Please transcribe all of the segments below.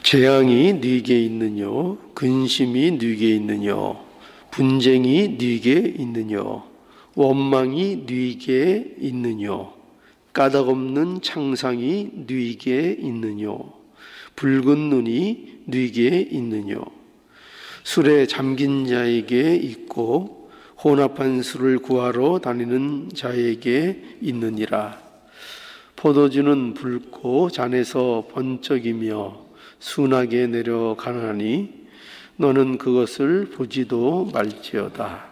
재앙이 네게 있느냐, 근심이 네게 있느냐, 분쟁이 네게 있느냐, 원망이 네게 있느냐, 까닭없는 창상이 네게 있느냐, 붉은 눈이 네게 있느냐. 술에 잠긴 자에게 있고 혼합한 술을 구하러 다니는 자에게 있느니라. 포도주는 붉고 잔에서 번쩍이며 순하게 내려가나니 너는 그것을 보지도 말지어다.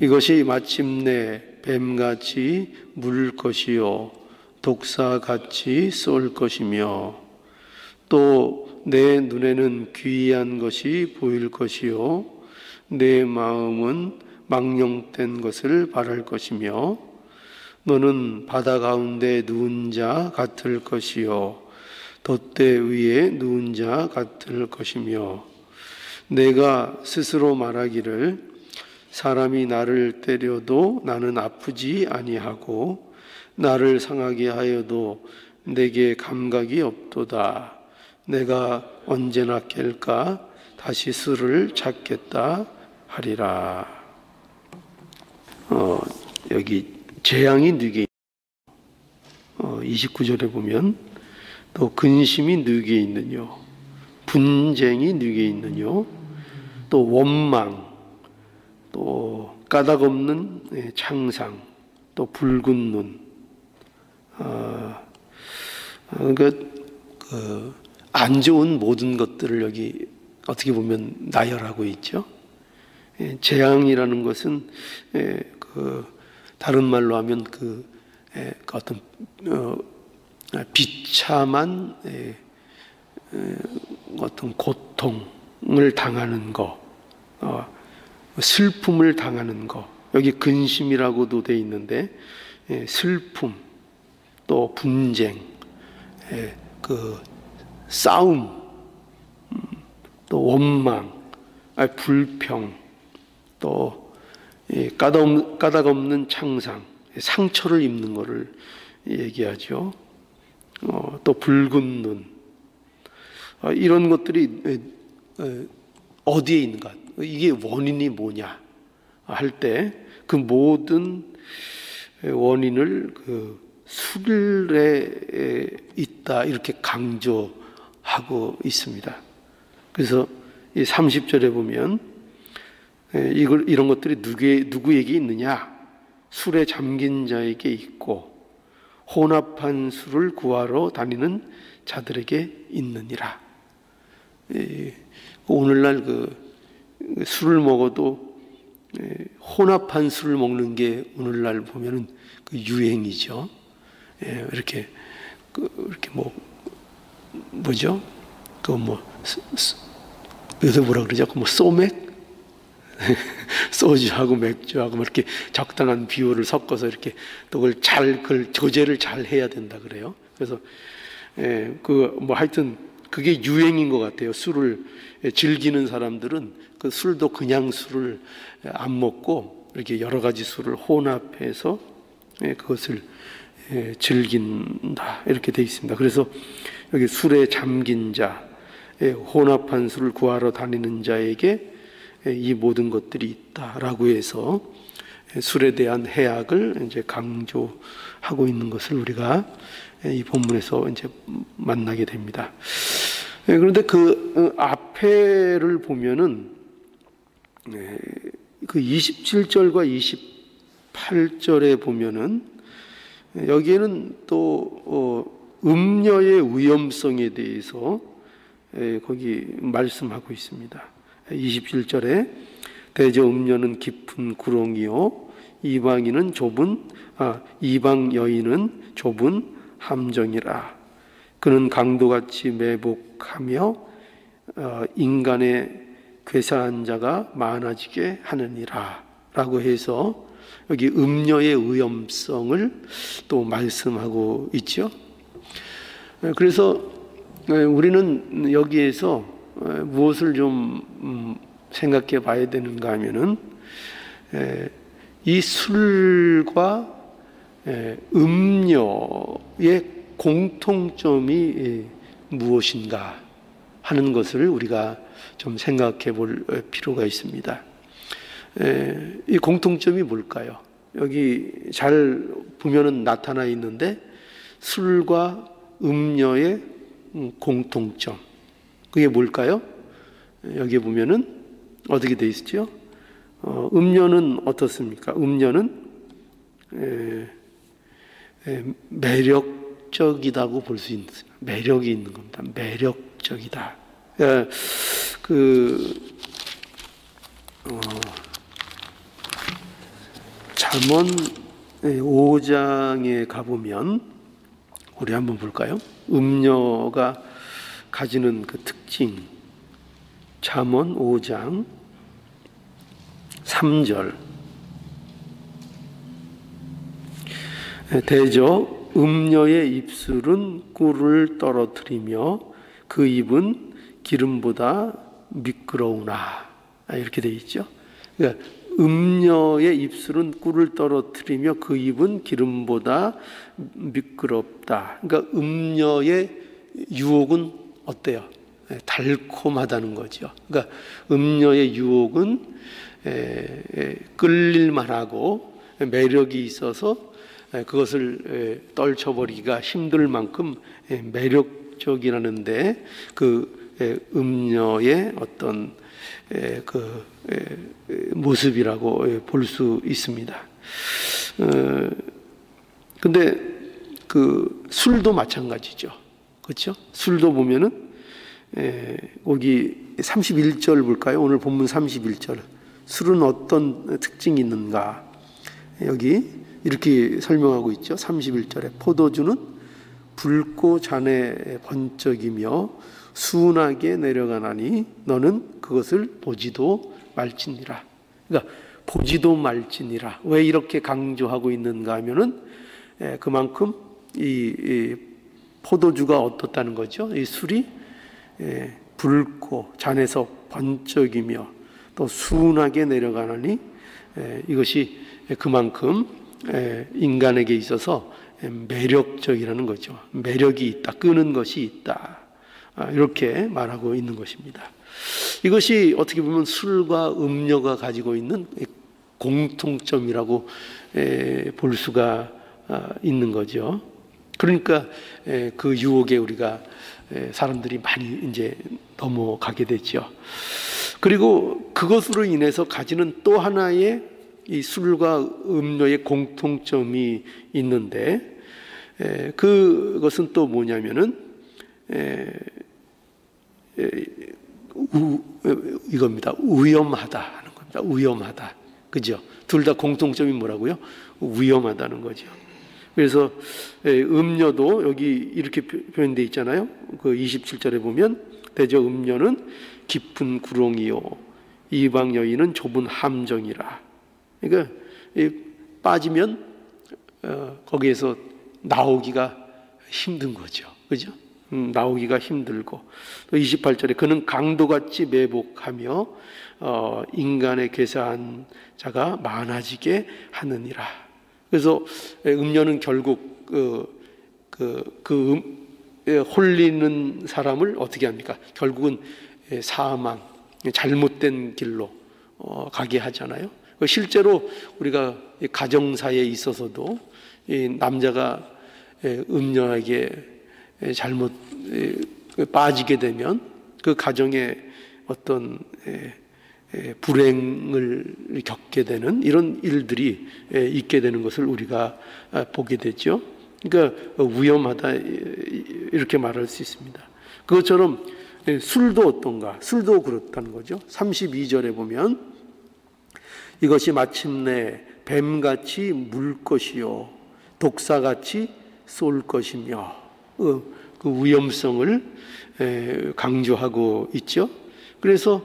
이것이 마침내 뱀같이 물 것이요 독사같이 쏠 것이며 또 내 눈에는 귀한 것이 보일 것이요 내 마음은 망령된 것을 바랄 것이며 너는 바다 가운데 누운 자 같을 것이요 돛대 위에 누운 자 같을 것이며 내가 스스로 말하기를 사람이 나를 때려도 나는 아프지 아니하고 나를 상하게 하여도 내게 감각이 없도다. 내가 언제나 깰까 다시 술을 찾겠다 하리라. 여기 재앙이 네게 29절에 보면 또 근심이 네게 있느냐, 분쟁이 네게 있느냐, 또 원망, 또 까닭없는 창상, 또 붉은 눈. 그러니까 안 좋은 모든 것들을 여기 어떻게 보면 나열하고 있죠. 재앙이라는 것은 다른 말로 하면 어떤 비참한 어떤 고통을 당하는 거, 슬픔을 당하는 거. 여기 근심이라고도 돼 있는데 슬픔, 또 분쟁, 싸움, 또 원망, 불평, 또 까닭없는 창상, 상처를 입는 것을 얘기하죠. 또 붉은 눈, 이런 것들이 어디에 있는가? 이게 원인이 뭐냐 할 때 그 모든 원인을 술에 있다 이렇게 강조하고 있습니다. 그래서 이 30절에 보면 이런 것들이 누구에게 있느냐? 술에 잠긴 자에게 있고 혼합한 술을 구하러 다니는 자들에게 있느니라. 오늘날 술을 먹어도 혼합한 술을 먹는 게 오늘날 보면은 유행이죠. 이렇게 뭐죠? 요새 뭐라 그러죠? 소맥? 소주하고 맥주하고 이렇게 적당한 비율을 섞어서 이렇게 또 그걸 조제를 잘 해야 된다 그래요. 그래서 하여튼 그게 유행인 것 같아요. 술을 즐기는 사람들은 그 술도 그냥 술을 안 먹고 이렇게 여러 가지 술을 혼합해서 그것을 즐긴다 이렇게 돼 있습니다. 그래서 여기 술에 잠긴 자, 혼합한 술을 구하러 다니는 자에게 이 모든 것들이 있다라고 해서 술에 대한 해악을 이제 강조하고 있는 것을 우리가 이 본문에서 이제 만나게 됩니다. 그런데 그 앞에를 보면은 그 27절과 28절에 보면은 여기에는 또 음녀의 위험성에 대해서 거기 말씀하고 있습니다. 27절에 대저 음녀는 깊은 구렁이요 이방 여인은 좁은 함정이라. 그는 강도같이 매복하며 인간의 괴사한 자가 많아지게 하느니라 라고 해서 여기 음녀의 위험성을 또 말씀하고 있죠. 그래서 우리는 여기에서 무엇을 좀 생각해 봐야 되는가 하면은 이 술과 음녀의 공통점이 무엇인가 하는 것을 우리가 좀 생각해 볼 필요가 있습니다. 이 공통점이 뭘까요? 여기 잘 보면은 나타나 있는데 술과 음료의 공통점, 그게 뭘까요? 여기 보면은 어떻게 돼 있죠? 음료는 어떻습니까? 음료는 매력적이다고 볼 수 있는, 매력이 있는 겁니다. 매력적이다. 잠언 5장에 가보면 우리 한번 볼까요? 음료가 가지는 그 특징. 잠언 5장 3절. 대저 음료의 입술은 꿀을 떨어뜨리며 그 입은 기름보다 미끄러우나, 이렇게 되어 있죠. 그러니까 음료의 입술은 꿀을 떨어뜨리며 그 입은 기름보다 미끄럽다. 그러니까 음료의 유혹은 어때요? 달콤하다는 거죠. 그러니까 음료의 유혹은 끌릴만하고 매력이 있어서 그것을 떨쳐버리기가 힘들 만큼 매력적이라는데, 그 음료의 어떤 그 모습이라고 볼 수 있습니다. 근데 그 술도 마찬가지죠. 그렇죠? 술도 보면은 거기 31절 볼까요? 오늘 본문 31절. 술은 어떤 특징이 있는가? 여기 이렇게 설명하고 있죠. 31절에 포도주는 붉고 잔에 번쩍이며 순하게 내려가나니 너는 그것을 보지도 말지니라. 그러니까 보지도 말지니라. 왜 이렇게 강조하고 있는가 하면은 그만큼 이 포도주가 어떻다는 거죠. 이 술이 붉고 잔에서 번쩍이며 또 순하게 내려가나니 이것이 그만큼 인간에게 있어서 매력적이라는 거죠. 매력이 있다, 끄는 것이 있다, 이렇게 말하고 있는 것입니다. 이것이 어떻게 보면 술과 음료가 가지고 있는 공통점이라고 볼 수가 있는 거죠. 그러니까 그 유혹에 우리가 사람들이 많이 이제 넘어가게 되죠. 그리고 그것으로 인해서 가지는 또 하나의 이 술과 음료의 공통점이 있는데, 그것은 또 뭐냐면은 이겁니다. 위험하다 하는 겁니다. 위험하다. 그죠? 둘 다 공통점이 뭐라고요? 위험하다는 거죠. 그래서 음료도 여기 이렇게 표현되어 있잖아요. 그 27절에 보면 대저 음료는 깊은 구렁이요 이방 여인은 좁은 함정이라. 그러니까 빠지면 거기에서 나오기가 힘든 거죠. 그죠? 나오기가 힘들고, 또 28절에 그는 강도같이 매복하며 인간의 괴사한 자가 많아지게 하느니라. 그래서 음료는 결국 홀리는 사람을 어떻게 합니까? 결국은 사망, 잘못된 길로 가게 하잖아요. 실제로 우리가 가정사에 있어서도 이 남자가 음녀에게 잘못 빠지게 되면 그 가정에 어떤 불행을 겪게 되는 이런 일들이 있게 되는 것을 우리가 보게 되죠. 그러니까 위험하다, 이렇게 말할 수 있습니다. 그것처럼 술도 어떤가? 술도 그렇다는 거죠. 32절에 보면 이것이 마침내 뱀같이 물 것이요 독사같이 쏠 것이며, 그 위험성을 강조하고 있죠. 그래서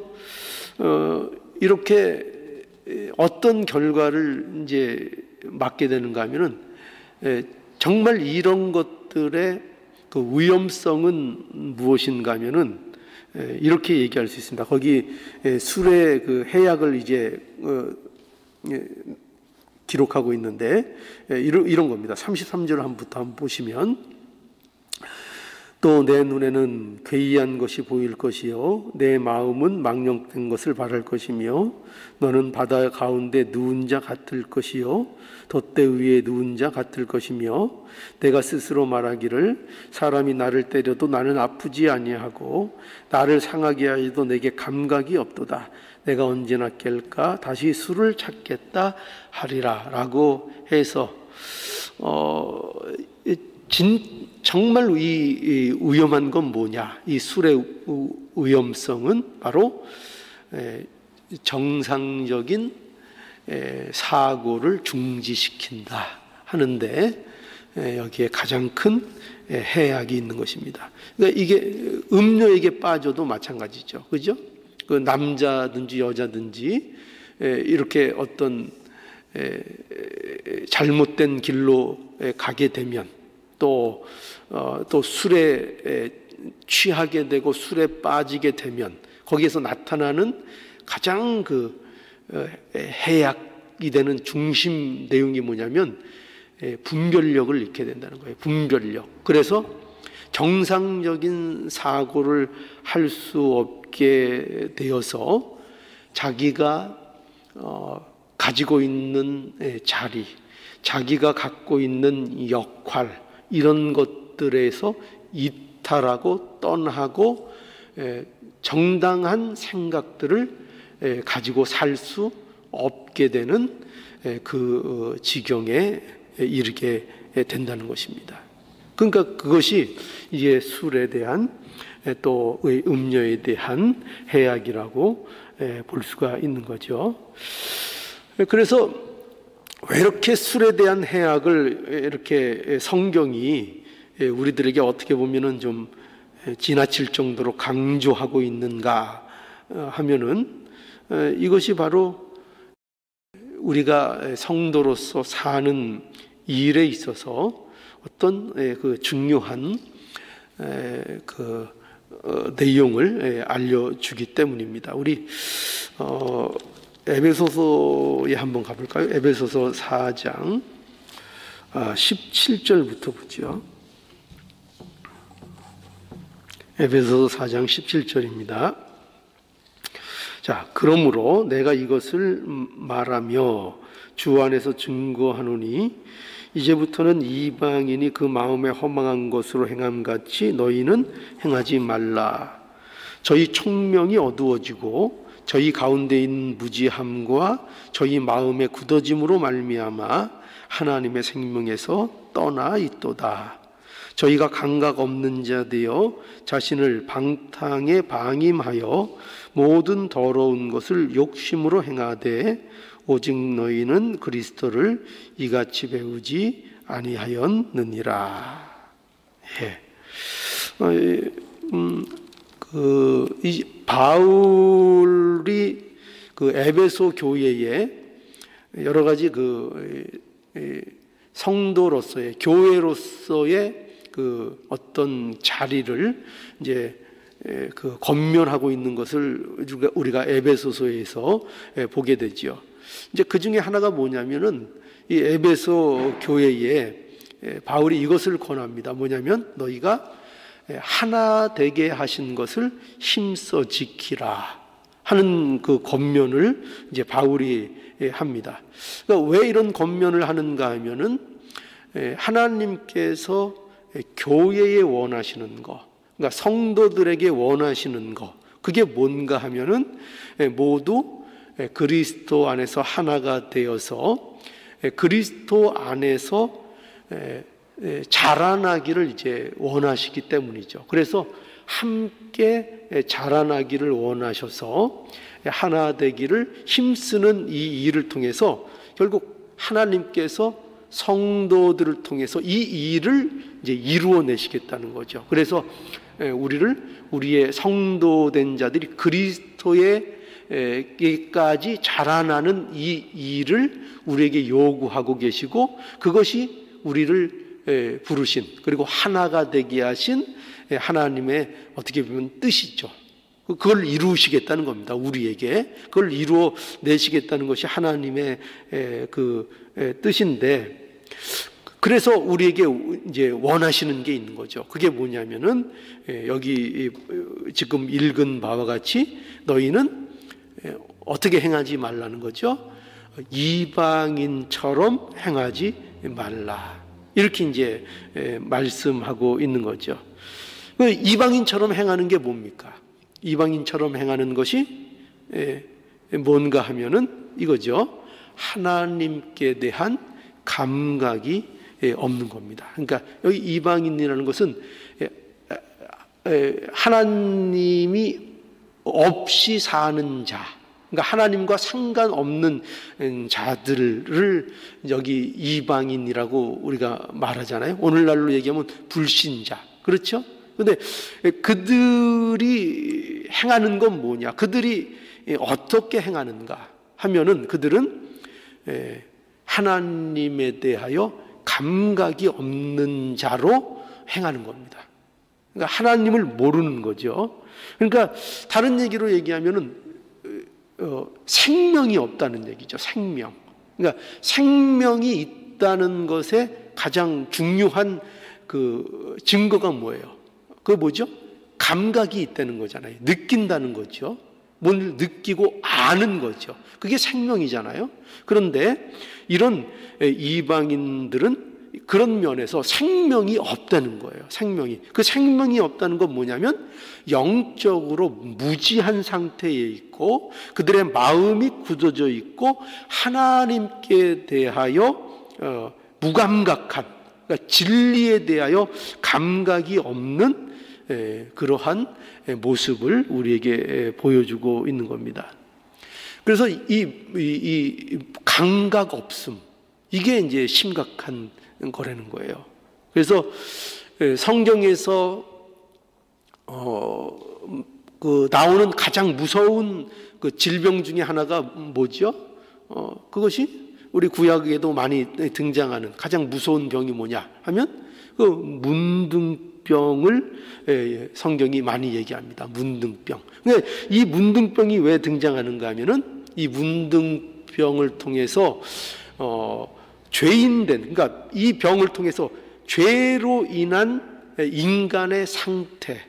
이렇게 어떤 결과를 이제 맞게 되는가 하면은 정말 이런 것들의 그 위험성은 무엇인가 하면은 이렇게 얘기할 수 있습니다. 거기 술의 그 해약을 이제 기록하고 있는데 이런 겁니다. 33절 한번 보시면 또 내 눈에는 괴이한 것이 보일 것이요 내 마음은 망령된 것을 바랄 것이며 너는 바다 가운데 누운 자 같을 것이요 돛대 위에 누운 자 같을 것이며 내가 스스로 말하기를 사람이 나를 때려도 나는 아프지 아니하고 나를 상하게 하여도 내게 감각이 없도다. 내가 언제나 깰까 다시 술을 찾겠다 하리라 라고 해서 정말 이 위험한 건 뭐냐? 이 술의 위험성은 바로 정상적인 사고를 중지시킨다 하는데 여기에 가장 큰 해악이 있는 것입니다. 그러니까 이게 음료에게 빠져도 마찬가지죠. 그죠? 그 남자든지 여자든지 이렇게 어떤 잘못된 길로 가게 되면 또 술에 취하게 되고 술에 빠지게 되면 거기에서 나타나는 가장 해악이 되는 중심 내용이 뭐냐면 분별력을 잃게 된다는 거예요. 분별력. 그래서 정상적인 사고를 할 수 없게 되어서 자기가 가지고 있는 자리, 자기가 갖고 있는 역할 이런 것들에서 이탈하고 떠나고 정당한 생각들을 가지고 살 수 없게 되는 그 지경에 이르게 된다는 것입니다. 그러니까 그것이 이제 술에 대한 또 음료에 대한 해악이라고 볼 수가 있는 거죠. 그래서 왜 이렇게 술에 대한 해악을 이렇게 성경이 우리들에게 어떻게 보면은 좀 지나칠 정도로 강조하고 있는가 하면은 이것이 바로 우리가 성도로서 사는 일에 있어서 어떤 그 중요한 내용을 알려주기 때문입니다. 우리 에베소서에 한번 가볼까요? 에베소서 4장 17절부터 보죠. 에베소서 4장 17절입니다. 자, 그러므로 내가 이것을 말하며 주 안에서 증거하노니 이제부터는 이방인이 그 마음에 허망한 것으로 행함같이 너희는 행하지 말라. 저희 총명이 어두워지고 저희 가운데 있는 무지함과 저희 마음의 굳어짐으로 말미암아 하나님의 생명에서 떠나 있도다. 저희가 감각 없는 자 되어 자신을 방탕에 방임하여 모든 더러운 것을 욕심으로 행하되 오직 너희는 그리스도를 이같이 배우지 아니하였느니라. 이 바울이 그 에베소 교회에 여러 가지 성도로서의 교회로서의 그 어떤 자리를 이제 권면하고 있는 것을 우리가 에베소서에서 보게 되지요. 이제 그 중에 하나가 뭐냐면은 이 에베소 교회에 바울이 이것을 권합니다. 뭐냐면 너희가 하나 되게 하신 것을 힘써 지키라 하는 그 권면을 이제 바울이 합니다. 그러니까 왜 이런 권면을 하는가 하면은 하나님께서 교회에 원하시는 거, 그러니까 성도들에게 원하시는 거, 그게 뭔가 하면은 모두 그리스도 안에서 하나가 되어서 그리스도 안에서 자라나기를 이제 원하시기 때문이죠. 그래서 함께 자라나기를 원하셔서 하나 되기를 힘쓰는 이 일을 통해서 결국 하나님께서 성도들을 통해서 이 일을 이제 이루어내시겠다는 거죠. 그래서 우리의 성도된 자들이 그리스도에게까지 자라나는 이 일을 우리에게 요구하고 계시고 그것이 우리를 부르신 그리고 하나가 되게 하신 하나님의 어떻게 보면 뜻이죠. 그걸 이루시겠다는 겁니다. 우리에게 그걸 이루어내시겠다는 것이 하나님의 그 뜻인데 그래서 우리에게 이제 원하시는 게 있는 거죠. 그게 뭐냐면은 여기 지금 읽은 바와 같이 너희는 어떻게 행하지 말라는 거죠. 이방인처럼 행하지 말라. 이렇게 이제 말씀하고 있는 거죠. 이방인처럼 행하는 게 뭡니까? 이방인처럼 행하는 것이 뭔가 하면은 이거죠. 하나님께 대한 감각이 없는 겁니다. 그러니까 여기 이방인이라는 것은 하나님이 없이 사는 자, 그러니까 하나님과 상관없는 자들을 여기 이방인이라고 우리가 말하잖아요. 오늘날로 얘기하면 불신자, 그렇죠? 근데 그들이 행하는 건 뭐냐? 그들이 어떻게 행하는가 하면은 그들은 하나님에 대하여 감각이 없는 자로 행하는 겁니다. 그러니까 하나님을 모르는 거죠. 그러니까 다른 얘기로 얘기하면은 생명이 없다는 얘기죠. 생명. 그러니까 생명이 있다는 것에 가장 중요한 그 증거가 뭐예요? 그게 뭐죠? 감각이 있다는 거잖아요. 느낀다는 거죠. 뭘 느끼고 아는 거죠. 그게 생명이잖아요. 그런데 이런 이방인들은 그런 면에서 생명이 없다는 거예요. 생명이. 그 생명이 없다는 건 뭐냐면 영적으로 무지한 상태에 있고 그들의 마음이 굳어져 있고 하나님께 대하여 무감각한, 그러니까 진리에 대하여 감각이 없는 그러한 모습을 우리에게 보여주고 있는 겁니다. 그래서 이 감각 없음, 이게 이제 심각한 거라는 거예요. 그래서 성경에서 그 나오는 가장 무서운 그 질병 중에 하나가 뭐죠? 그것이 우리 구약에도 많이 등장하는 가장 무서운 병이 뭐냐 하면 그 문둥병을 성경이 많이 얘기합니다. 문둥병. 근데 이 문둥병이 왜 등장하는가 하면은 이 문둥병을 통해서 죄인된, 그러니까 이 병을 통해서 죄로 인한 인간의 상태,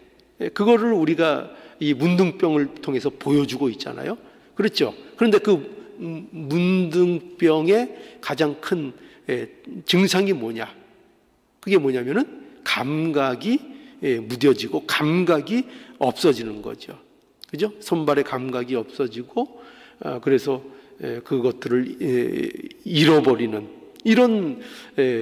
그거를 우리가 이 문둥병을 통해서 보여주고 있잖아요. 그렇죠? 그런데 그 문둥병의 가장 큰 증상이 뭐냐? 그게 뭐냐면은 감각이 무뎌지고 감각이 없어지는 거죠. 그죠? 손발의 감각이 없어지고 그래서 그것들을 잃어버리는 이런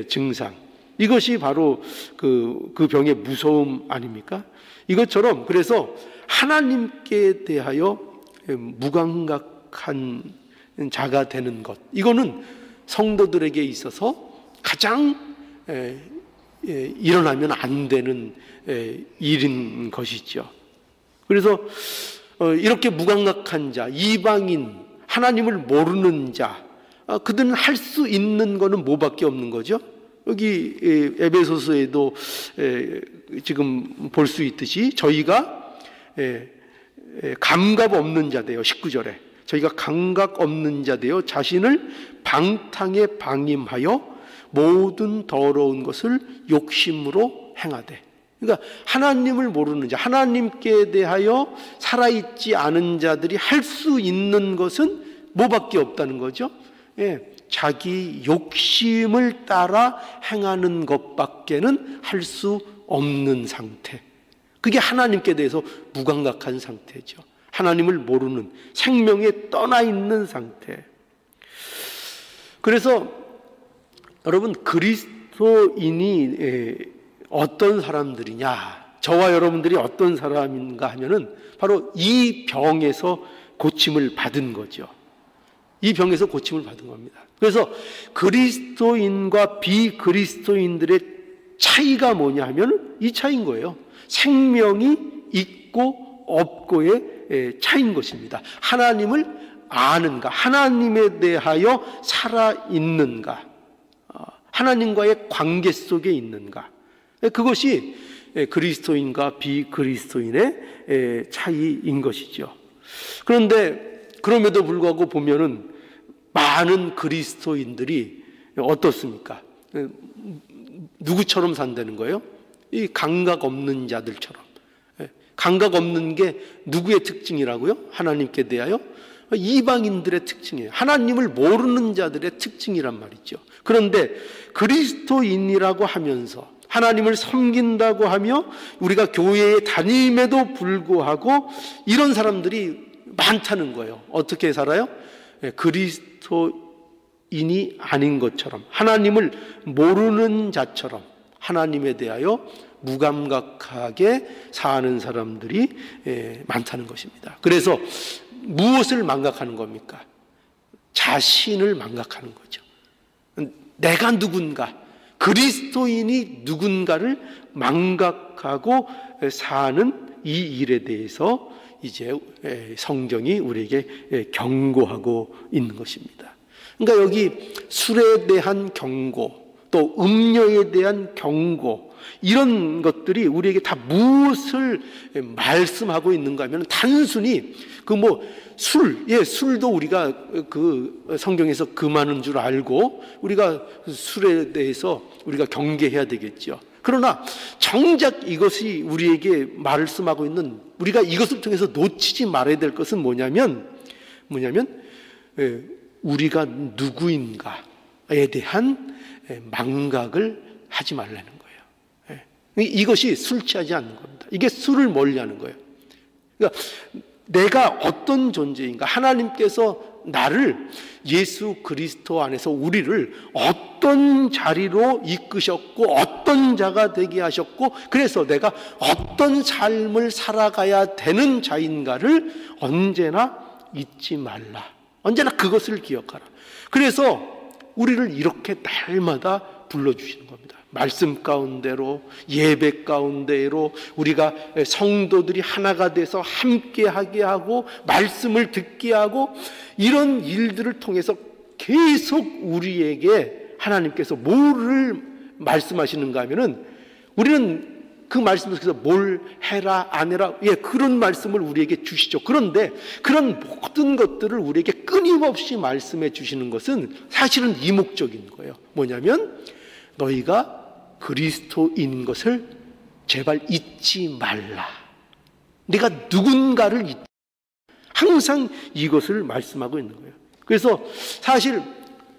증상. 이것이 바로 그 병의 무서움 아닙니까? 이것처럼 그래서 하나님께 대하여 무감각한 자가 되는 것, 이거는 성도들에게 있어서 가장 일어나면 안 되는 일인 것이죠. 그래서 이렇게 무감각한 자, 이방인, 하나님을 모르는 자, 그들은 할 수 있는 거는 뭐밖에 없는 거죠? 여기 에베소서에도 지금 볼 수 있듯이 저희가 감각 없는 자 되어 19절에 저희가 감각 없는 자 되어 자신을 방탕에 방임하여 모든 더러운 것을 욕심으로 행하되, 그러니까 하나님을 모르는 자, 하나님께 대하여 살아있지 않은 자들이 할 수 있는 것은 뭐밖에 없다는 거죠? 자기 욕심을 따라 행하는 것밖에는 할 수 없는 상태. 그게 하나님께 대해서 무감각한 상태죠. 하나님을 모르는, 생명에 떠나 있는 상태. 그래서 여러분, 그리스도인이 어떤 사람들이냐, 저와 여러분들이 어떤 사람인가 하면은 바로 이 병에서 고침을 받은 거죠. 이 병에서 고침을 받은 겁니다. 그래서 그리스도인과 비그리스도인들의 차이가 뭐냐 하면 이 차이인 거예요. 생명이 있고 없고의 차이인 것입니다. 하나님을 아는가, 하나님에 대하여 살아있는가, 하나님과의 관계 속에 있는가, 그것이 그리스도인과 비그리스도인의 차이인 것이죠. 그런데 그럼에도 불구하고 보면은 많은 그리스도인들이 어떻습니까? 누구처럼 산다는 거예요? 이 감각 없는 자들처럼. 감각 없는 게 누구의 특징이라고요? 하나님께 대하여? 이방인들의 특징이에요. 하나님을 모르는 자들의 특징이란 말이죠. 그런데 그리스도인이라고 하면서 하나님을 섬긴다고 하며 우리가 교회에 다님에도 불구하고 이런 사람들이 많다는 거예요. 어떻게 살아요? 그리스도인이 아닌 것처럼, 하나님을 모르는 자처럼 하나님에 대하여 무감각하게 사는 사람들이 많다는 것입니다. 그래서 무엇을 망각하는 겁니까? 자신을 망각하는 거죠. 내가 누군가, 그리스도인이 누군가를 망각하고 사는 이 일에 대해서 이제 성경이 우리에게 경고하고 있는 것입니다. 그러니까 여기 술에 대한 경고, 또 음료에 대한 경고, 이런 것들이 우리에게 다 무엇을 말씀하고 있는가 하면 단순히 술도 우리가 그 성경에서 금하는 줄 알고 우리가 술에 대해서 우리가 경계해야 되겠죠. 그러나 정작 이것이 우리에게 말씀하고 있는, 우리가 이것을 통해서 놓치지 말아야 될 것은 뭐냐면 우리가 누구인가에 대한 망각을 하지 말라는 거예요. 이것이 술 취하지 않는 겁니다. 이게 술을 멀리하는 거예요. 그러니까 내가 어떤 존재인가, 하나님께서 나를, 예수 그리스도 안에서 우리를 어떤 자리로 이끄셨고 어떤 자가 되게 하셨고, 그래서 내가 어떤 삶을 살아가야 되는 자인가를 언제나 잊지 말라. 언제나 그것을 기억하라. 그래서 우리를 이렇게 날마다 불러주시는 겁니다. 말씀 가운데로, 예배 가운데로 우리가 성도들이 하나가 돼서 함께하게 하고 말씀을 듣게 하고, 이런 일들을 통해서 계속 우리에게 하나님께서 뭐를 말씀하시는가 하면은, 우리는 그 말씀 속에서 뭘 해라 안 해라, 그런 말씀을 우리에게 주시죠. 그런데 그런 모든 것들을 우리에게 끊임없이 말씀해 주시는 것은 사실은 이 목적인 거예요. 뭐냐면 너희가 그리스도인 것을 제발 잊지 말라. 내가 누군가를 잊지, 항상 이것을 말씀하고 있는 거예요. 그래서 사실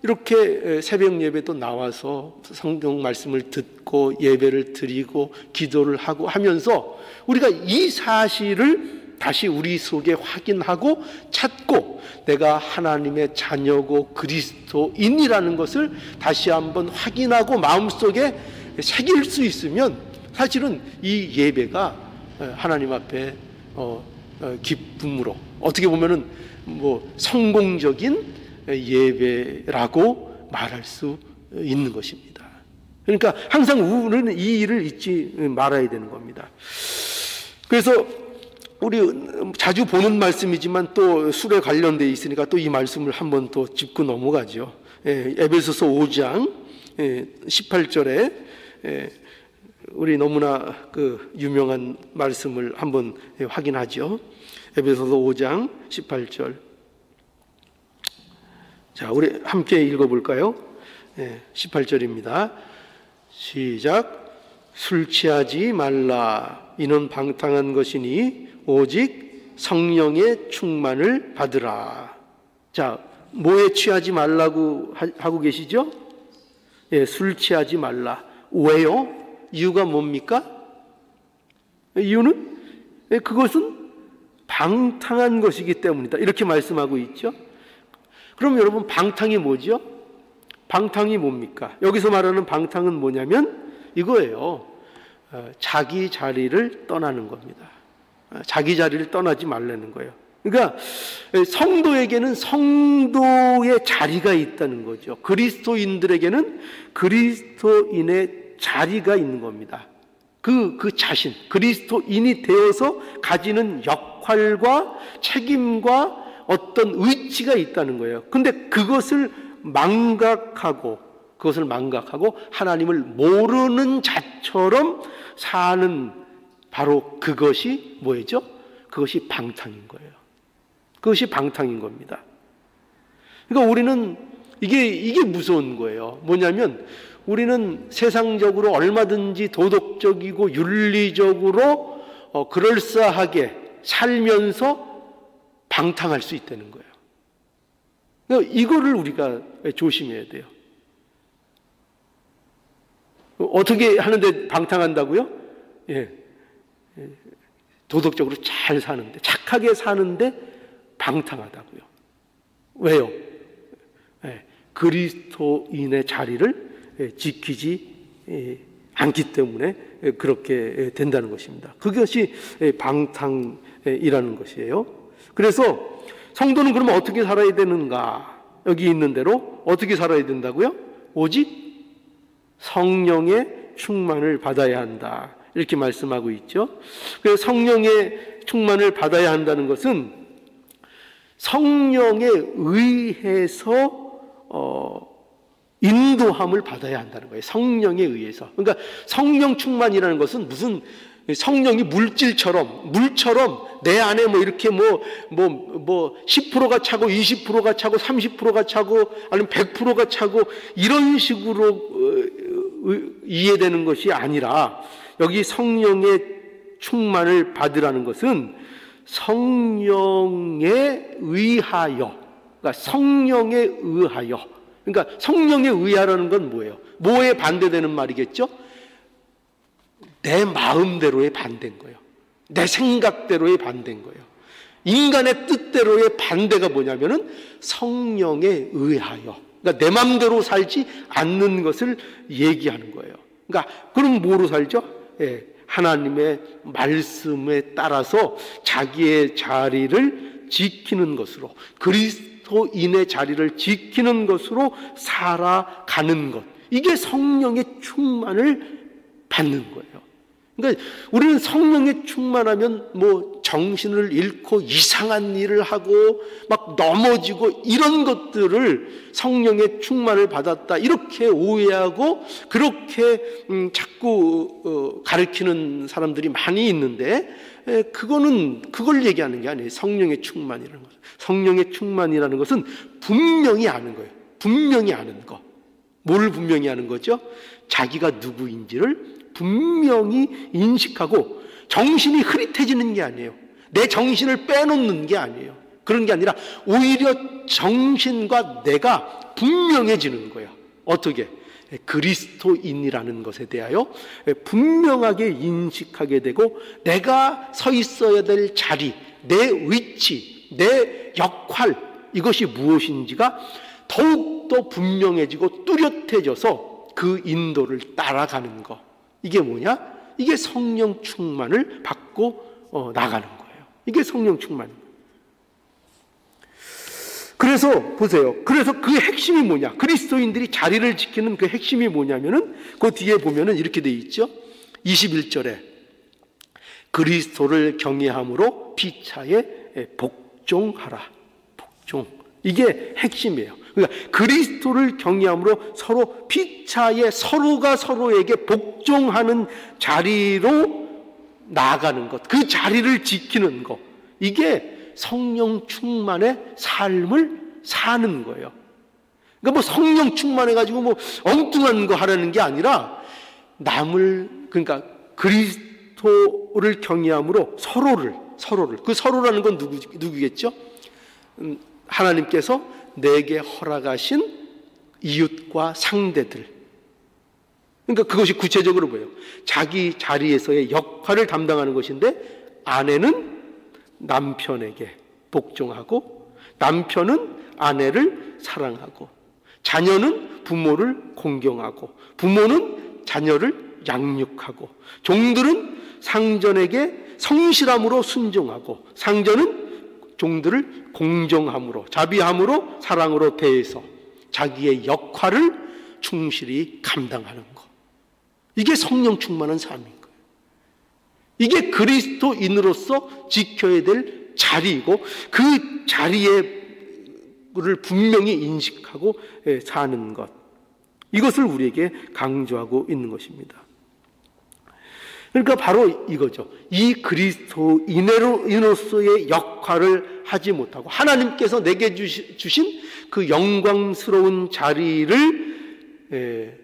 이렇게 새벽 예배도 나와서 성경 말씀을 듣고 예배를 드리고 기도를 하고 하면서 우리가 이 사실을 다시 우리 속에 확인하고 찾고, 내가 하나님의 자녀고 그리스도인이라는 것을 다시 한번 확인하고 마음속에 새길 수 있으면, 사실은 이 예배가 하나님 앞에 기쁨으로, 어떻게 보면은 성공적인 예배라고 말할 수 있는 것입니다. 그러니까 항상 우리는 이 일을 잊지 말아야 되는 겁니다. 그래서 우리 자주 보는 말씀이지만 또 술에 관련되어 있으니까 또 이 말씀을 한번 또 짚고 넘어가죠. 에베소서 5장 18절에 우리 너무나 그 유명한 말씀을 한번 확인하죠. 에베소서 5장 18절. 자, 우리 함께 읽어볼까요? 18절입니다. 시작. 술 취하지 말라. 이는 방탕한 것이니 오직 성령의 충만을 받으라. 자, 뭐에 취하지 말라고 하고 계시죠? 술 취하지 말라. 왜요? 이유가 뭡니까? 이유는 그것은 방탕한 것이기 때문이다. 이렇게 말씀하고 있죠. 그럼 여러분, 방탕이 뭐죠? 방탕이 뭡니까? 여기서 말하는 방탕은 뭐냐면 이거예요. 자기 자리를 떠나는 겁니다. 자기 자리를 떠나지 말라는 거예요. 그러니까 성도에게는 성도의 자리가 있다는 거죠. 그리스도인들에게는 그리스도인의 자리가 있는 겁니다. 그 자신, 그리스도인이 되어서 가지는 역할과 책임과 어떤 의지가 있다는 거예요. 근데 그것을 망각하고 하나님을 모르는 자처럼 사는, 바로 그것이 뭐죠? 그것이 방탕인 거예요. 그것이 방탕인 겁니다. 그러니까 우리는 이게 무서운 거예요. 뭐냐면 우리는 세상적으로 얼마든지 도덕적이고 윤리적으로 그럴싸하게 살면서 방탕할 수 있다는 거예요. 그러니까 이거를 우리가 조심해야 돼요. 어떻게 하는데 방탕한다고요? 도덕적으로 잘 사는데, 착하게 사는데 방탕하다고요. 왜요? 그리스도인의 자리를 지키지 않기 때문에 그렇게 된다는 것입니다. 그것이 방탕이라는 것이에요. 그래서 성도는 그러면 어떻게 살아야 되는가? 여기 있는 대로 어떻게 살아야 된다고요? 오직 성령의 충만을 받아야 한다, 이렇게 말씀하고 있죠. 그래서 성령의 충만을 받아야 한다는 것은 성령에 의해서 인도함을 받아야 한다는 거예요. 성령에 의해서. 그러니까 성령 충만이라는 것은 무슨 성령이 물처럼 내 안에 뭐 이렇게 10%가 차고 20%가 차고 30%가 차고 아니면 100%가 차고 이런 식으로 이해되는 것이 아니라, 여기 성령의 충만을 받으라는 것은 성령에 의하여, 그러니까 성령에 의하여, 그러니까 성령에 의하라는 건 뭐예요? 뭐에 반대되는 말이겠죠? 내 마음대로의 반대인 거예요. 내 생각대로의 반대인 거예요. 인간의 뜻대로의 반대가 뭐냐면은 성령에 의하여, 그러니까 내 마음대로 살지 않는 것을 얘기하는 거예요. 그러니까 그럼 뭐로 살죠? 하나님의 말씀에 따라서 자기의 자리를 지키는 것으로, 그리스도인의 자리를 지키는 것으로 살아가는 것, 이게 성령의 충만을 받는 거예요. 그러니까 우리는 성령에 충만하면 정신을 잃고 이상한 일을 하고 막 넘어지고 이런 것들을 성령의 충만을 받았다 이렇게 오해하고 그렇게 자꾸 가르치는 사람들이 많이 있는데, 그걸 얘기하는 게 아니에요. 성령의 충만이라는 것은, 성령의 충만이라는 것은 분명히 아는 거예요. 분명히 아는 거. 뭘 분명히 아는 거죠? 자기가 누구인지를 분명히 인식하고 정신이 흐릿해지는 게 아니에요. 내 정신을 빼놓는 게 아니에요. 그런 게 아니라 오히려 정신과 내가 분명해지는 거예요. 어떻게? 그리스도인이라는 것에 대하여 분명하게 인식하게 되고, 내가 서 있어야 될 자리, 내 위치, 내 역할, 이것이 무엇인지가 더욱더 분명해지고 뚜렷해져서 그 인도를 따라가는 것. 이게 뭐냐? 이게 성령 충만을 받고 나가는 거예요. 이게 성령 충만입니다. 그래서 보세요. 그래서 그 핵심이 뭐냐? 그리스도인들이 자리를 지키는 그 핵심이 뭐냐면은 그 뒤에 보면은 이렇게 돼 있죠. 21절에 그리스도를 경외함으로 피차에 복종하라. 복종. 이게 핵심이에요. 그러니까 그리스도를 경외함으로 서로 피차에 서로가 서로에게 복종하는 자리로 나아가는 것, 그 자리를 지키는 것, 이게 성령 충만의 삶을 사는 거예요. 그러니까 성령 충만해가지고 엉뚱한 거 하라는 게 아니라 그러니까 그리스도를 경외함으로 서로를, 그 서로라는 건 누구겠죠? 하나님께서 내게 허락하신 이웃과 상대들. 그러니까 그것이 구체적으로 뭐예요? 자기 자리에서의 역할을 담당하는 것인데, 아내는 남편에게 복종하고, 남편은 아내를 사랑하고, 자녀는 부모를 공경하고, 부모는 자녀를 양육하고, 종들은 상전에게 성실함으로 순종하고, 상전은 종들을 공정함으로, 자비함으로, 사랑으로 대해서 자기의 역할을 충실히 감당하는 것. 이게 성령 충만한 삶인 거예요. 이게 그리스도인으로서 지켜야 될 자리이고, 그 자리를 분명히 인식하고 사는 것, 이것을 우리에게 강조하고 있는 것입니다. 그러니까 바로 이거죠. 이 그리스도인으로서의 역할을 하지 못하고 하나님께서 내게 주신 그 영광스러운 자리를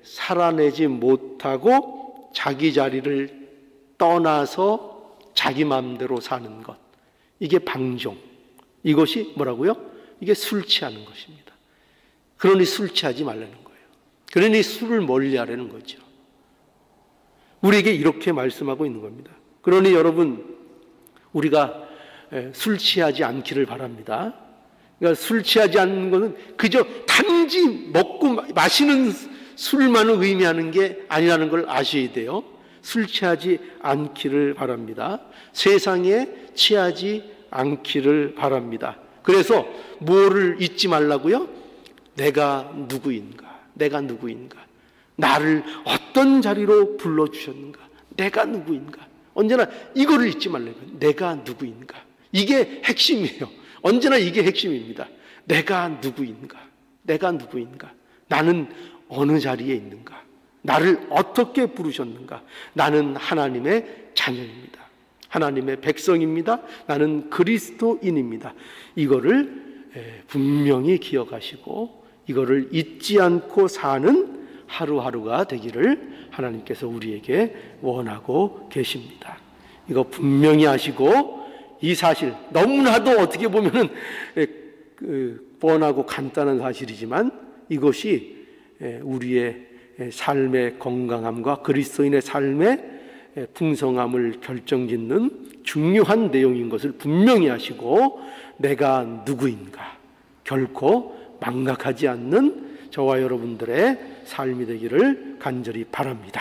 살아내지 못하고 자기 자리를 떠나서 자기 마음대로 사는 것, 이게 방종. 이것이 뭐라고요? 이게 술 취하는 것입니다. 그러니 술 취하지 말라는 거예요. 그러니 술을 멀리하라는 거죠. 우리에게 이렇게 말씀하고 있는 겁니다. 그러니 여러분, 우리가 술 취하지 않기를 바랍니다. 그러니까 술 취하지 않는 것은 그저 단지 먹고 마시는 술만을 의미하는 게 아니라는 걸 아셔야 돼요. 술 취하지 않기를 바랍니다. 세상에 취하지 않기를 바랍니다. 그래서 뭐를 잊지 말라고요? 내가 누구인가? 내가 누구인가? 나를 어떤 자리로 불러주셨는가? 내가 누구인가? 언제나 이거를 잊지 말라고요. 내가 누구인가? 이게 핵심이에요. 언제나 이게 핵심입니다. 내가 누구인가? 내가 누구인가? 나는 어느 자리에 있는가? 나를 어떻게 부르셨는가? 나는 하나님의 자녀입니다. 하나님의 백성입니다. 나는 그리스도인입니다. 이거를 분명히 기억하시고 이거를 잊지 않고 사는 하루하루가 되기를 하나님께서 우리에게 원하고 계십니다. 이거 분명히 하시고, 이 사실 너무나도 어떻게 보면은 뻔하고 간단한 사실이지만 이것이 우리의 삶의 건강함과 그리스도인의 삶의 풍성함을 결정짓는 중요한 내용인 것을 분명히 하시고, 내가 누구인가 결코 망각하지 않는 저와 여러분들의 삶이 되기를 간절히 바랍니다.